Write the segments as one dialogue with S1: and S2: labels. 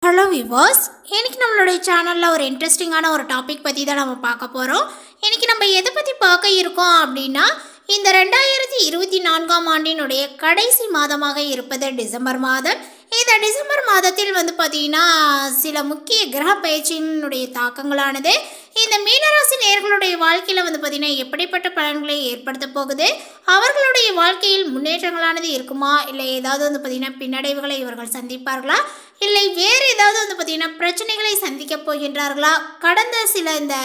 S1: Hello viewers, இன்னைக்கு நம்மளுடைய சேனலில் ஒரு இன்ட்ரெஸ்டிங்கான ஒரு டாபிக் பற்றி தான் நம்ம பார்க்க போகிறோம். இன்னைக்கு நம்ம எதை பற்றி பார்க்க இருக்கோம் அப்படின்னா, இந்த 2024ஆம் ஆண்டினுடைய கடைசி மாதமாக இருப்பது டிசம்பர் மாதம். இந்த டிசம்பர் மாதத்தில் பார்த்தீங்கன்னா சில முக்கிய கிரக பயிற்சியினுடைய தாக்கங்களானது இந்த மீனராசி நேயர்களுடைய வாழ்க்கையில் பார்த்தீங்கன்னா எப்படிப்பட்ட பலன்களை ஏற்படுத்த போகுது, அவர்களுடைய வாழ்க்கையில் முன்னேற்றங்களானது இருக்குமா, இல்லை ஏதாவது பார்த்தீங்கன்னா பின்னடைவுகளை இவர்கள் சந்திப்பார்களா, இல்லை வேறு ஏதாவது பார்த்தீங்கன்னா பிரச்சனைகளை சந்திக்க போகின்றார்களா. கடந்த சில இந்த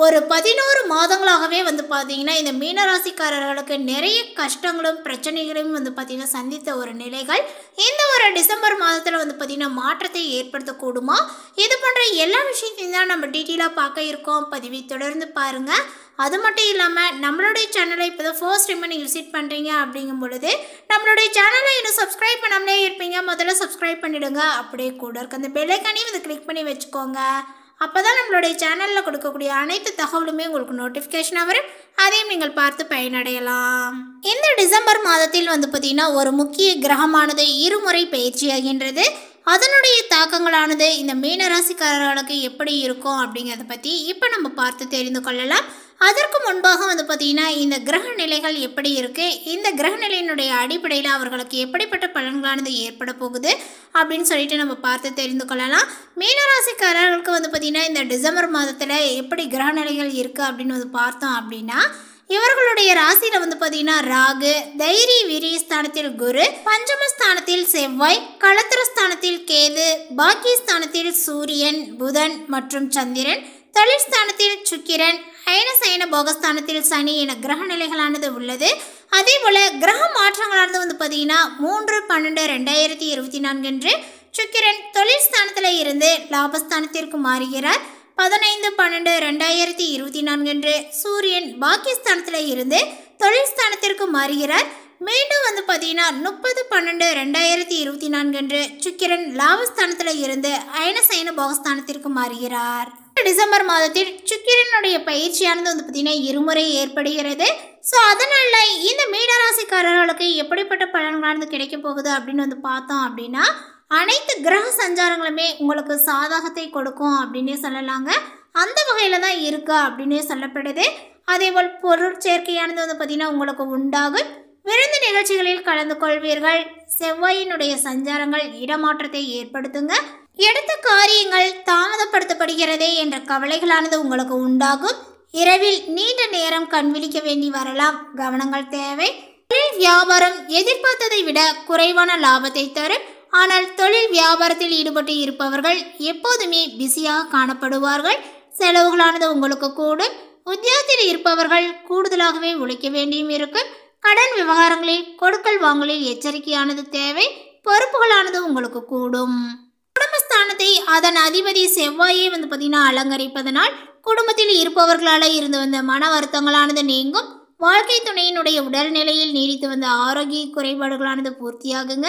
S1: ஒரு 11 மாதங்களாகவே பார்த்தீங்கன்னா இந்த மீனராசிக்காரர்களுக்கு நிறைய கஷ்டங்களும் பிரச்சனைகளையும் பார்த்தீங்கன்னா சந்தித்த ஒரு நிலைகள் இந்த ஒரு டிசம்பர் மாதத்தில் பார்த்தீங்கன்னா மாற்றத்தை ஏற்படுத்தக்கூடுமா. இது போன்ற எல்லா விஷயத்தையும் தான் நம்ம டீட்டெயிலாக பார்க்க இருக்கோம். பதிவை தொடர்ந்து பாருங்கள். அது மட்டும் இல்லாமல் நம்மளுடைய சேனலை இப்போ தான் ஃபர்ஸ்ட் டைம் நீங்கள் விசிட் பண்ணுறீங்க அப்படிங்கும் பொழுது நம்மளுடைய சேனலை இன்னும் சப்ஸ்கிரைப் பண்ணாமலே இருப்பீங்க. முதல்ல சப்ஸ்கிரைப் பண்ணிவிடுங்க. அப்படியே கூட இருக்க அந்த பெல் ஐக்கானையும் கிளிக் பண்ணி வச்சுக்கோங்க. அப்போ தான் நம்மளுடைய சேனலில் கொடுக்கக்கூடிய அனைத்து தகவலுமே உங்களுக்கு நோட்டிஃபிகேஷனாக வரும். அதையும் நீங்கள் பார்த்து பயனடையலாம். இந்த டிசம்பர் மாதத்தில் பார்த்தீங்கன்னா ஒரு முக்கிய கிரகமானது இருமுறை பயிற்சியாகின்றது. அதனுடைய தாக்கங்களானது இந்த மீனராசிக்காரர்களுக்கு எப்படி இருக்கும் அப்படிங்கிறத பற்றி இப்போ நம்ம பார்த்து தெரிந்து கொள்ளலாம். அதற்கு முன்பாக பார்த்தீங்கன்னா இந்த கிரக நிலைகள் எப்படி இருக்குது, இந்த கிரக நிலையினுடைய அடிப்படையில் அவர்களுக்கு எப்படிப்பட்ட பலன்களானது ஏற்பட போகுது அப்படின்னு சொல்லிட்டு நம்ம பார்த்து தெரிந்து கொள்ளலாம். மீனராசிக்காரர்களுக்கு பார்த்தீங்கன்னா இந்த டிசம்பர் மாதத்தில் எப்படி கிரக நிலைகள் இருக்குது அப்படின்னு பார்த்தோம் அப்படின்னா, இவர்களுடைய ராசியில் பார்த்தீங்கன்னா ராகு, தைரிய வீரிய ஸ்தானத்தில் குரு, பஞ்சமஸ்தானத்தில் செவ்வாய், களத்திரஸ்தானத்தில் கேது, பாக்கியஸ்தானத்தில் சூரியன், புதன் மற்றும் சந்திரன், தொழில் ஸ்தானத்தில் சுக்கிரன், அயனசயன போகஸ்தானத்தில் சனி என கிரக நிலைகளானது உள்ளது. அதே போல் கிரக மாற்றங்களானது பார்த்தீங்கன்னா 3/12/2024 என்று சுக்கிரன் தொழில் ஸ்தானத்தில் இருந்து லாபஸ்தானத்திற்கு மாறுகிறார். 15/12/2024 என்று சூரியன் பாக்கியஸ்தானத்தில் இருந்து தொழில் ஸ்தானத்திற்கு மாறுகிறார். மீண்டும் பார்த்தீங்கன்னா 30/12/2024 என்று சுக்கிரன் லாபஸ்தானத்தில் இருந்து அயனசயன போகஸ்தானத்திற்கு மாறுகிறார். டிசம்பர் மாதத்தில் சுக்கிரனுடைய பயிற்சியானது பார்த்தீங்கன்னா இருமுறை ஏற்படுகிறது. ஸோ அதனால் இந்த மீனராசிக்காரர்களுக்கு எப்படிப்பட்ட பலன்களானது கிடைக்க போகுது அப்படின்னு பார்த்தோம் அப்படின்னா, அனைத்து கிரக சஞ்சாரங்களுமே உங்களுக்கு சாதகத்தை கொடுக்கும் அப்படின்னே சொல்லலாங்க. அந்த வகையில் தான் இருக்கா அப்படின்னே சொல்லப்படுது. அதேபோல் பொருட்சேர்க்கையானது பார்த்தீங்கன்னா உங்களுக்கு உண்டாகும். விருந்து நிகழ்ச்சிகளில் கலந்து கொள்வீர்கள். செவ்வாயினுடைய சஞ்சாரங்கள் இடமாற்றத்தை ஏற்படுத்துங்க. எடுத்த காரியங்கள் தாமதப்படுத்தப்படுகிறதே என்ற கவலைகளானது உங்களுக்கு உண்டாகும். இரவில் நீண்ட நேரம் கண் விழிக்க வேண்டி வரலாம். கவனங்கள் தேவை. தொழில் வியாபாரம் எதிர்பார்த்ததை விட குறைவான லாபத்தை தரும். ஆனால் தொழில் வியாபாரத்தில் ஈடுபட்டு இருப்பவர்கள் எப்போதுமே பிஸியாக காணப்படுவார்கள். செலவுகளானது உங்களுக்கு கூடும். உத்தியோகத்தில் இருப்பவர்கள் கூடுதலாகவே உழைக்க வேண்டியும் இருக்கும். கடன் விவகாரங்களில் கொடுக்கல் வாங்கலில் எச்சரிக்கையானது தேவை. பொறுப்புகளானது உங்களுக்கு கூடும். குடும்பஸ்தானத்தை அதன் அதிபதி செவ்வாயை பார்த்தீங்கன்னா அலங்கரிப்பதனால் குடும்பத்தில் இருப்பவர்களால் இருந்து வந்த மன வருத்தங்களானது நீங்கும். வாழ்க்கை துணையினுடைய உடல்நிலையில் நீடித்து வந்த ஆரோக்கிய குறைபாடுகளானது பூர்த்தியாகுங்க.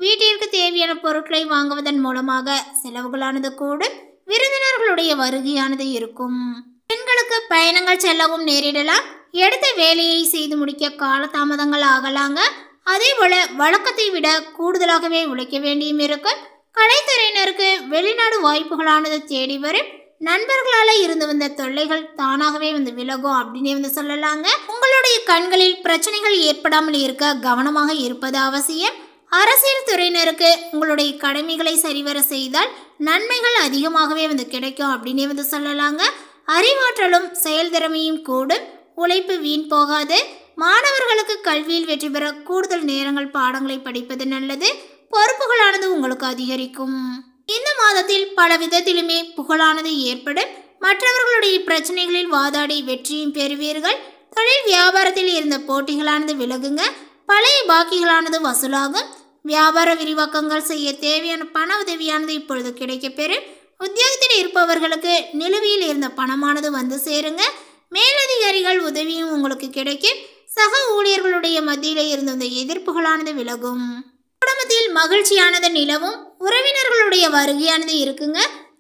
S1: வீட்டிற்கு தேவையான பொருட்களை வாங்குவதன் மூலமாக செலவுகளானது கூடும். விருந்தினர்களுடைய வருகையானது இருக்கும். பெண்களுக்கு பயணங்கள் செல்லவும் நேரிடலாம். எடுத்த வேலையை செய்து முடிக்க காலதாமதங்கள் ஆகலாங்க. அதே போல வழக்கத்தை விட கூடுதலாகவே உழைக்க வேண்டியும் இருக்கும். கலைத்துறையினருக்கு வெளிநாடு வாய்ப்புகளானது தேடி வரும். நண்பர்களால் இருந்து வந்த தொல்லைகள் தானாகவே விலகும் அப்படின்னே சொல்லலாங்க. உங்களுடைய கண்களில் பிரச்சனைகள் ஏற்படாமல் இருக்க கவனமாக இருப்பது அவசியம். அரசியல் துறையினருக்கு உங்களுடைய கடமைகளை சரிவர செய்தால் நன்மைகள் அதிகமாகவே கிடைக்கும் அப்படின்னே சொல்லலாங்க. அறிவாற்றலும் செயல்திறமையும் கூடும். உழைப்பு வீண் போகாது. மாணவர்களுக்கு கல்வியில் வெற்றி பெற கூடுதல் நேரங்கள் பாடங்களை படிப்பது நல்லது. பொறுப்புகளானது உங்களுக்கு அதிகரிக்கும். இந்த மாதத்தில் பல விதத்திலுமே புகழானது ஏற்படும். மற்றவர்களுடைய பிரச்சனைகளில் வாதாடி வெற்றியும் பெறுவீர்கள். தொழில் வியாபாரத்தில் இருந்த போட்டிகளானது விலகுங்க. பழைய பாக்கிகளானது வசூலாகும். வியாபார விரிவாக்கங்கள் செய்ய தேவையான பண உதவியானது இப்பொழுது கிடைக்கப்பெறும். உத்தியோகத்தில் இருப்பவர்களுக்கு நிலுவையில் இருந்த பணமானது வந்து சேருங்க. மேலதிகாரிகள் உதவியும் உங்களுக்கு கிடைக்கும். சக ஊழியர்களுடைய மத்தியில் இருந்த இந்த எதிர்ப்புகளானது விலகும். குடும்பத்தில் மகிழ்ச்சியானது நிலவும். உறவினர்களுடைய வருகையானது இருக்குங்க.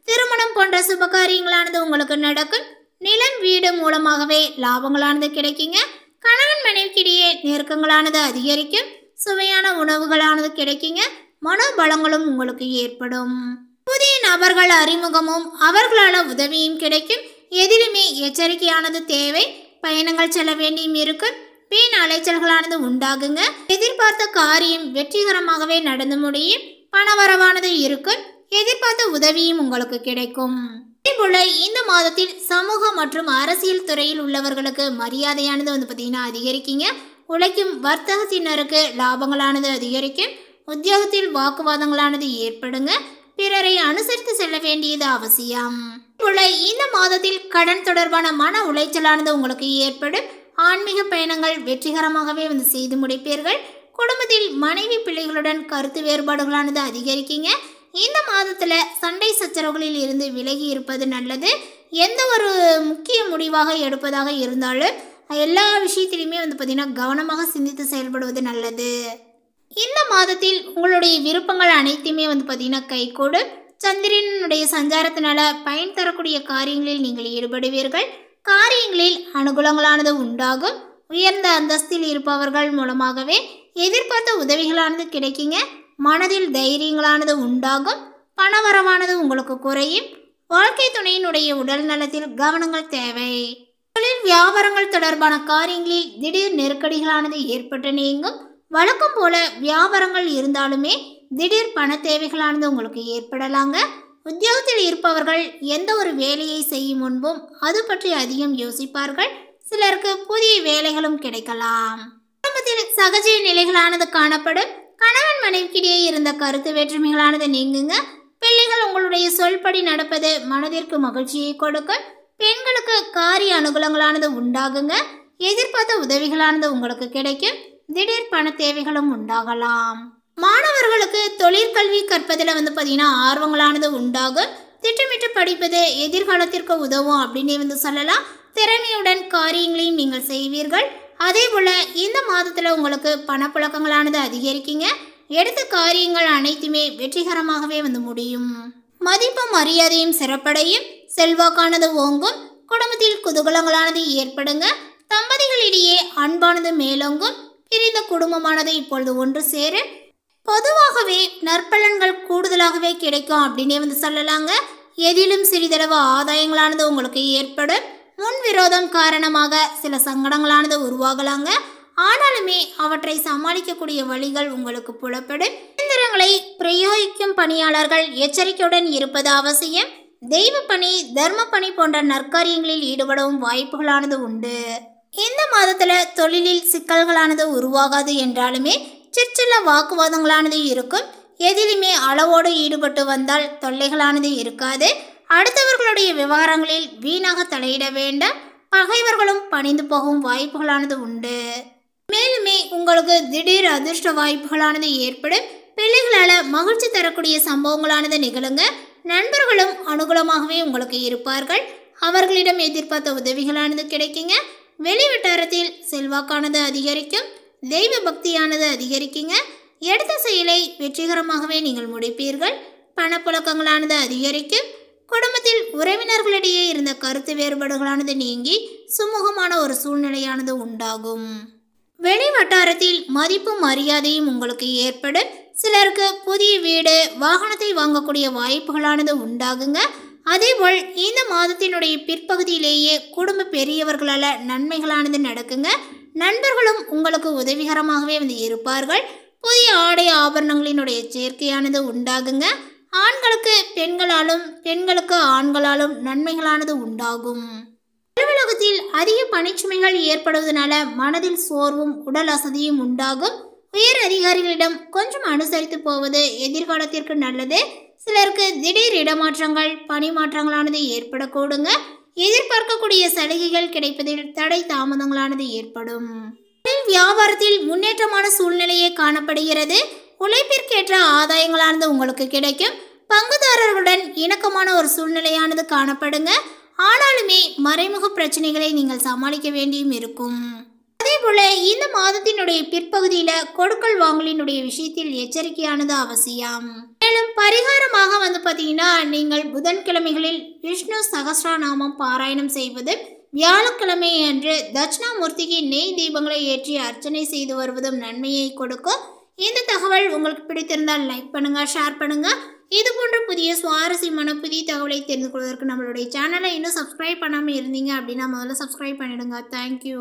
S1: திருமணம் போன்ற சுபகாரியங்களானது உங்களுக்கு நடக்கும். நிலம் வீடு மூலமாகவே லாபங்களானது கிடைக்குங்க. கணவன் மனைவிக்கிடையே நெருக்கங்களானது அதிகரிக்கும். சுவையான உணவுகளானது கிடைக்குங்க. மனோபலங்களும் உங்களுக்கு ஏற்படும். புதிய நபர்கள் அறிமுகமும் அவர்களால் உதவியும் கிடைக்கும். எதிலுமே எச்சரிக்கையானது தேவை. பயணங்கள் செல்ல வேண்டியும் இருக்கும். வீண் அலைச்சல்களானது உண்டாகுங்க. எதிர்பார்த்த காரியம் வெற்றிகரமாகவே நடந்து முடியும். பணவரவானது இருக்கும். எதிர்பார்த்த உதவியும் உங்களுக்கு கிடைக்கும். அதேபோல இந்த மாதத்தில் சமூக மற்றும் அரசியல் துறையில் உள்ளவர்களுக்கு மரியாதையானது பார்த்தீங்கன்னா அதிகரிக்குங்க. உழைக்கும் வர்த்தகத்தினருக்கு லாபங்களானது அதிகரிக்கும். உத்தியோகத்தில் வாக்குவாதங்களானது ஏற்படுங்க. பிறரை அனுசரித்து செல்ல வேண்டியது அவசியம். இந்த மாதத்தில் கடன் தொடர்பான மன உளைச்சலானது உங்களுக்கு ஏற்படும். ஆன்மீக பயணங்கள் வெற்றிகரமாகவே செய்து முடிப்பீர்கள். குடும்பத்தில் மனைவி பிள்ளைகளுடன் கருத்து வேறுபாடுகளானது அதிகரிக்குங்க. இந்த மாதத்தில் சண்டை சச்சரவுகளில் இருந்து விலகி இருப்பது நல்லது. எந்த ஒரு முக்கிய முடிவாக எடுப்பதாக இருந்தாலும் எல்லா விஷயத்திலையுமே பார்த்தீங்கன்னா கவனமாக சிந்தித்து செயல்படுவது நல்லது. இந்த மாதத்தில் உங்களுடைய விருப்பங்கள் அனைத்துமே பார்த்தீங்கன்னா கைகூடும். சந்திரனுடைய சஞ்சாரத்தினால பயன் தரக்கூடிய காரியங்களில் நீங்கள் ஈடுபடுவீர்கள். காரியங்களில் அனுகூலங்களானது உண்டாகும். உயர்ந்த அந்தஸ்தில் இருப்பவர்கள் மூலமாகவே எதிர்பார்த்த உதவிகளானது கிடைக்குங்க. மனதில் தைரியங்களானது உண்டாகும். பணவரவானது உங்களுக்கு குறையும். வாழ்க்கை துணையினுடைய உடல் நலத்தில் கவனங்கள் தேவை. தொழில் வியாபாரங்கள் தொடர்பான காரியங்களில் திடீர் நெருக்கடிகளானது ஏற்பட்டு நீங்கும். வழக்கம் போல வியாபாரங்கள் இருந்தாலுமே திடீர் பண தேவைகளானது உங்களுக்கு ஏற்படலாங்க. உத்தியோகத்தில் இருப்பவர்கள் எந்த ஒரு வேலையை செய்யும் முன்பும் அது பற்றி அதிகம் யோசிப்பார்கள். சிலருக்கு புதிய வேலைகளும் கிடைக்கலாம். குடும்பத்தில் சகஜ நிலைகளானது காணப்படும். கணவன் மனைவிக்கிடையே இருந்த கருத்து வேற்றுமைகளானது நீங்குங்க. பிள்ளைகள் உங்களுடைய சொல்படி நடப்பது மனதிற்கு மகிழ்ச்சியை கொடுக்கும். பெண்களுக்கு காரிய அனுகூலங்களானது உண்டாகுங்க. எதிர்பார்த்த உதவிகளானது உங்களுக்கு கிடைக்கும். திடீர் பண தேவைகளும் உண்டாகலாம். மாணவர்களுக்கு தொழிற்கல்வி கற்பதில் பார்த்தீங்கன்னா ஆர்வங்களானது உண்டாகும். திட்டமிட்டு படிப்பது எதிர்காலத்திற்கு உதவும் அப்படின்னு சொல்லலாம். திறமையுடன் காரியங்களையும் நீங்கள் செய்வீர்கள். அதே போல் இந்த மாதத்தில் உங்களுக்கு பணப்புழக்கங்களானது அதிகரிக்குங்க. எடுத்த காரியங்கள் அனைத்துமே வெற்றிகரமாகவே முடியும். மதிப்பும் மரியாதையும் சிறப்படையும். செல்வாக்கானது ஓங்கும். குடும்பத்தில் குதூகலங்களானது ஏற்படுங்க. தம்பதிகளிடையே அன்பானது மேலோங்கும். பிரிந்த குடும்பமானது இப்பொழுது ஒன்று சேரும். பொதுவாகவே நற்பலன்கள் கூடுதலாகவே கிடைக்கும் அப்படின்னு சொல்லலாங்க. எதிலும் சிறிதளவு ஆதாயங்களானது உங்களுக்கு ஏற்படும். முன் விரோதம் காரணமாக சில சங்கடங்களானது உருவாகலாங்க. ஆனாலுமே அவற்றை சமாளிக்கக்கூடிய வழிகள் உங்களுக்கு புலப்படும். இயந்திரங்களை பிரயோகிக்கும் பணியாளர்கள் எச்சரிக்கையுடன் இருப்பது அவசியம். தெய்வ பணி, தர்ம பணி போன்ற நற்காரியங்களில் ஈடுபடவும் வாய்ப்புகளானது உண்டு. இந்த மாதத்தில் தொழிலில் சிக்கல்களானது உருவாகாது என்றாலுமே சிற்சில வாக்குவாதங்களானது இருக்கும். எதிலுமே அளவோடு ஈடுபட்டு வந்தால் தொல்லைகளானது இருக்காது. அடுத்தவர்களுடைய விவகாரங்களில் வீணாக தலையிட வேண்டாம். பகைவர்களும் பணிந்து போகும் வாய்ப்புகளானது உண்டு. மேலுமே உங்களுக்கு திடீர் அதிர்ஷ்ட வாய்ப்புகளானது ஏற்படும். பிள்ளைகளால் மகிழ்ச்சி தரக்கூடிய சம்பவங்களானது நிகழுங்க. நண்பர்களும் அனுகூலமாகவே உங்களுக்கு இருப்பார்கள். அவர்களிடம் எதிர்பார்த்த உதவிகளானது கிடைக்குங்க. வெளி வட்டாரத்தில் செல்வாக்கானது அதிகரிக்கும். தெய்வ பக்தியானது அதிகரிக்குங்க. எடுத்த செயலை வெற்றிகரமாகவே நீங்கள் முடிப்பீர்கள். பணப்புழக்கங்களானது அதிகரிக்கும். குடும்பத்தில் உறவினர்களிடையே இருந்த கருத்து வேறுபாடுகளானது நீங்கி சுமூகமான ஒரு சூழ்நிலையானது உண்டாகும். வெளி வட்டாரத்தில் மதிப்பும் மரியாதையும் உங்களுக்கு ஏற்படும். சிலருக்கு புதிய வீடு, வாகனத்தை வாங்கக்கூடிய வாய்ப்புகளானது உண்டாகுங்க. அதேபோல் இந்த மாதத்தினுடைய பிற்பகுதியிலேயே குடும்ப பெரியவர்களால் நன்மைகளானது நடக்குங்க. நண்பர்களும் உங்களுக்கு உதவிகரமாகவே இருப்பார்கள். புதிய ஆடை ஆபரணங்களினுடைய சேர்க்கையானது உண்டாகுங்க. ஆண்களுக்கு பெண்களாலும் பெண்களுக்கு ஆண்களாலும் நன்மைகளானது உண்டாகும். அலுவலகத்தில் அதிக பணிச்சுமைகள் ஏற்படுவதனால மனதில் சோர்வும் உடல் அசதியும் உண்டாகும். உயர் அதிகாரிகளிடம் கொஞ்சம் அனுசரித்து போவது எதிர்காலத்திற்கு நல்லது. சிலருக்கு திடீர் இடமாற்றங்கள், பணி மாற்றங்களானது ஏற்படக்கூடுங்க. எதிர்பார்க்கக்கூடிய சலுகைகள் கிடைப்பதில் தடை தாமதங்களானது ஏற்படும். வியாபாரத்தில் முன்னேற்றமான சூழ்நிலையே காணப்படுகிறது. உழைப்பிற்கேற்ற ஆதாயங்களானது உங்களுக்கு கிடைக்கும். பங்குதாரர்களுடன் இணக்கமான ஒரு சூழ்நிலையானது காணப்படுங்க. ஆனாலுமே மறைமுக பிரச்சனைகளை நீங்கள் சமாளிக்க வேண்டியும் இருக்கும். அதே போல இந்த மாதத்தினுடைய பிற்பகுதியில் கொடுக்கல் வாங்கலினுடைய விஷயத்தில் எச்சரிக்கையானது அவசியம். மேலும் பரிகாரமாக பார்த்தீங்கன்னா நீங்கள் புதன்கிழமைகளில் விஷ்ணு சகஸ்ரநாமம் பாராயணம் செய்வது, வியாழக்கிழமை அன்று தட்சிணாமூர்த்திக்கு நெய் தீபங்களை ஏற்றி அர்ச்சனை செய்து வருவதும் நன்மையை கொடுக்கும். இந்த தகவல் உங்களுக்கு பிடித்திருந்தால் லைக் பண்ணுங்க, ஷேர் பண்ணுங்க. இது போன்ற புதிய சுவாரஸ்யமான புதிய தகவலை தெரிந்து கொள்வதற்கு நம்மளுடைய சேனலை இன்னும் சப்ஸ்கிரைப் பண்ணாமல் இருந்தீங்க அப்படின்னா முதல்ல சப்ஸ்கிரைப் பண்ணிடுங்க. தேங்க்யூ.